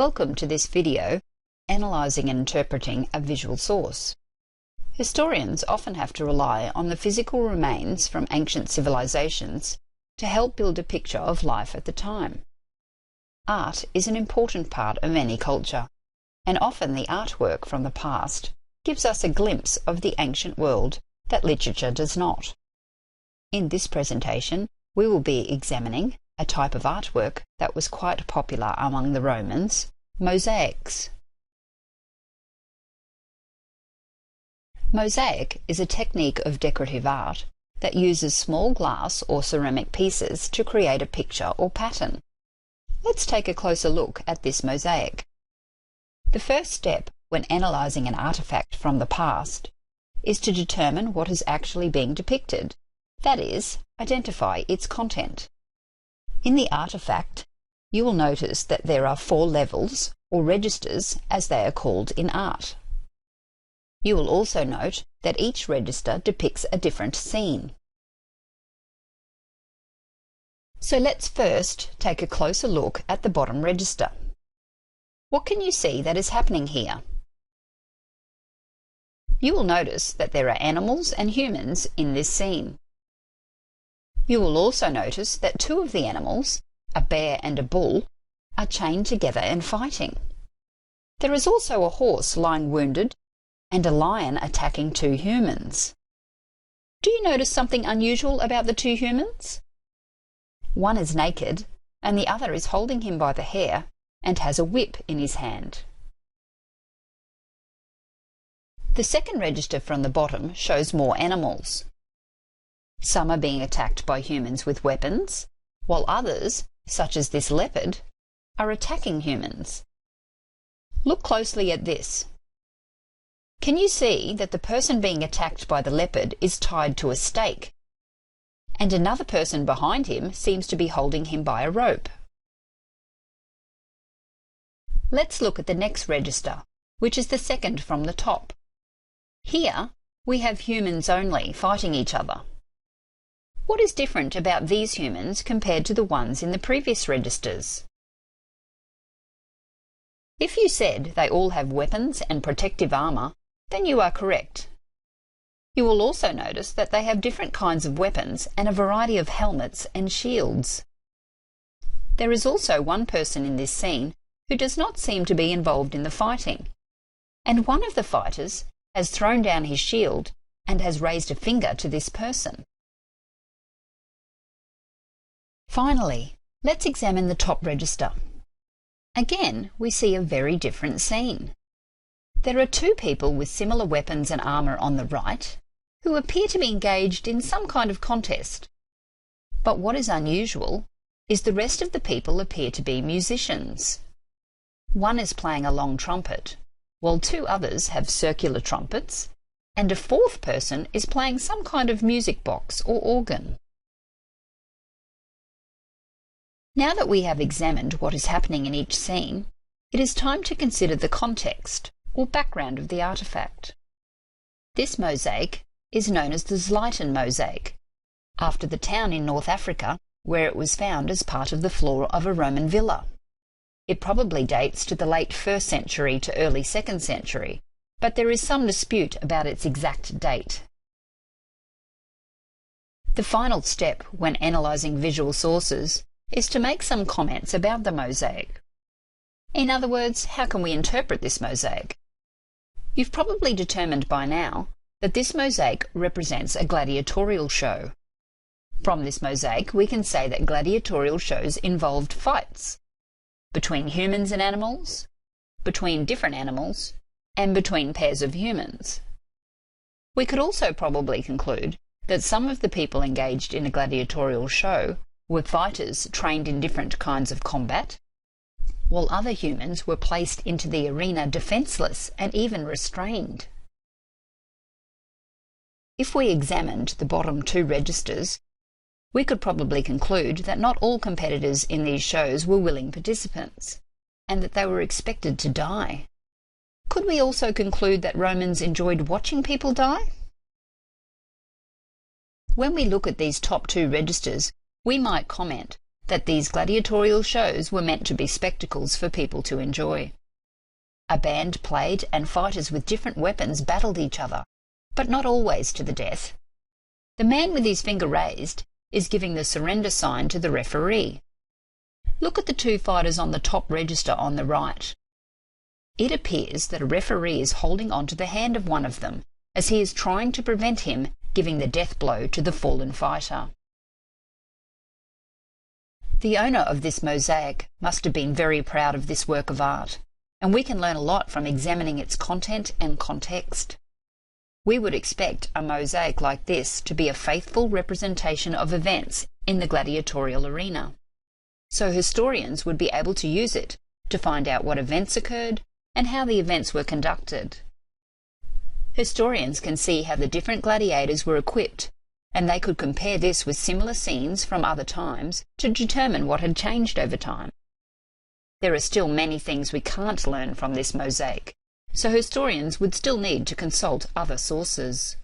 Welcome to this video, Analysing and Interpreting a Visual Source. Historians often have to rely on the physical remains from ancient civilizations to help build a picture of life at the time. Art is an important part of any culture, and often the artwork from the past gives us a glimpse of the ancient world that literature does not. In this presentation, we will be examining a type of artwork that was quite popular among the Romans, mosaics. Mosaic is a technique of decorative art that uses small glass or ceramic pieces to create a picture or pattern. Let's take a closer look at this mosaic. The first step when analysing an artefact from the past is to determine what is actually being depicted, that is, identify its content. In the artefact, you will notice that there are 4 levels, or registers as they are called in art. You will also note that each register depicts a different scene. So let's first take a closer look at the bottom register. What can you see that is happening here? You will notice that there are animals and humans in this scene. You will also notice that 2 of the animals, a bear and a bull, are chained together and fighting. There is also a horse lying wounded and a lion attacking 2 humans. Do you notice something unusual about the 2 humans? One is naked and the other is holding him by the hair and has a whip in his hand. The second register from the bottom shows more animals. Some are being attacked by humans with weapons, while others, such as this leopard, are attacking humans. Look closely at this. Can you see that the person being attacked by the leopard is tied to a stake, and another person behind him seems to be holding him by a rope? Let's look at the next register, which is the second from the top. Here we have humans only fighting each other. What is different about these humans compared to the ones in the previous registers? If you said they all have weapons and protective armour, then you are correct. You will also notice that they have different kinds of weapons and a variety of helmets and shields. There is also one person in this scene who does not seem to be involved in the fighting, and one of the fighters has thrown down his shield and has raised a finger to this person. Finally, let's examine the top register. Again, we see a very different scene. There are 2 people with similar weapons and armour on the right who appear to be engaged in some kind of contest. But what is unusual is the rest of the people appear to be musicians. One is playing a long trumpet, while 2 others have circular trumpets, and a 4th person is playing some kind of music box or organ. Now that we have examined what is happening in each scene, it is time to consider the context or background of the artefact. This mosaic is known as the Zliten mosaic, after the town in North Africa where it was found as part of the floor of a Roman villa. It probably dates to the late 1st century to early 2nd century, but there is some dispute about its exact date. The final step when analysing visual sources is to make some comments about the mosaic. In other words, how can we interpret this mosaic? You've probably determined by now that this mosaic represents a gladiatorial show. From this mosaic, we can say that gladiatorial shows involved fights between humans and animals, between different animals, and between pairs of humans. We could also probably conclude that some of the people engaged in a gladiatorial show were fighters trained in different kinds of combat, while other humans were placed into the arena defenceless and even restrained. If we examined the bottom 2 registers, we could probably conclude that not all competitors in these shows were willing participants, and that they were expected to die. Could we also conclude that Romans enjoyed watching people die? When we look at these top 2 registers, we might comment that these gladiatorial shows were meant to be spectacles for people to enjoy. A band played and fighters with different weapons battled each other, but not always to the death. The man with his finger raised is giving the surrender sign to the referee. Look at the two fighters on the top register on the right. It appears that a referee is holding onto the hand of one of them as he is trying to prevent him giving the death blow to the fallen fighter. The owner of this mosaic must have been very proud of this work of art, and we can learn a lot from examining its content and context. We would expect a mosaic like this to be a faithful representation of events in the gladiatorial arena, so historians would be able to use it to find out what events occurred and how the events were conducted. Historians can see how the different gladiators were equipped, and they could compare this with similar scenes from other times to determine what had changed over time. There are still many things we can't learn from this mosaic, so historians would still need to consult other sources.